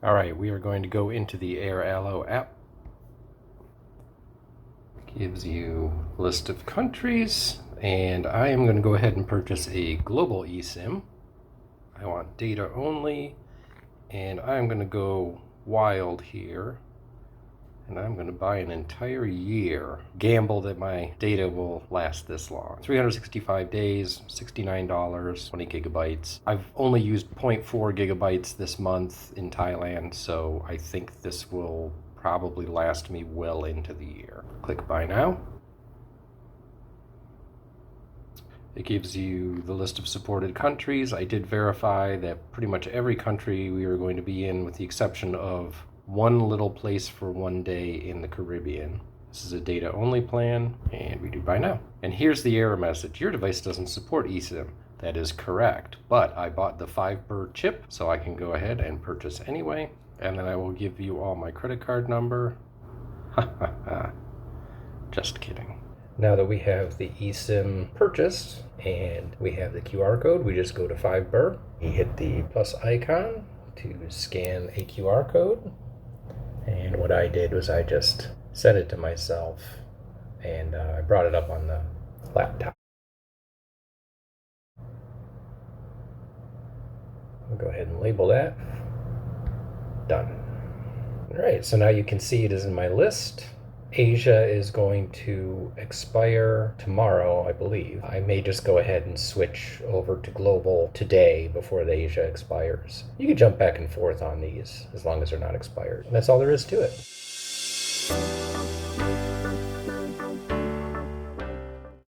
Alright, we are going to go into the Airalo app. Gives you a list of countries, and I am going to go ahead and purchase a global eSIM. I want data only, and I'm going to go wild here, and I'm going to buy an entire year. Gamble that my data will last this long. 365 days, $69, 20 gigabytes. I've only used 0.4 gigabytes this month in Thailand, so I think this will probably last me well into the year. Click buy now. It gives you the list of supported countries. I did verify that pretty much every country we are going to be in, with the exception of one little place for one day in the Caribbean. This is a data only plan, and we do buy now. And here's the error message. Your device doesn't support eSIM. That is correct, but I bought the 5 chip, so I can go ahead and purchase anyway. And then I will give you all my credit card number. Just kidding. Now that we have the eSIM purchased and we have the QR code, we just go to 5 You hit the plus icon to scan a QR code. And what I did was I just set it to myself, and I brought it up on the laptop. I'll go ahead and label that. Done. All right, so now you can see it is in my list. Asia is going to expire tomorrow, I believe. I may just go ahead and switch over to global today before the Asia expires. You can jump back and forth on these as long as they're not expired. And that's all there is to it.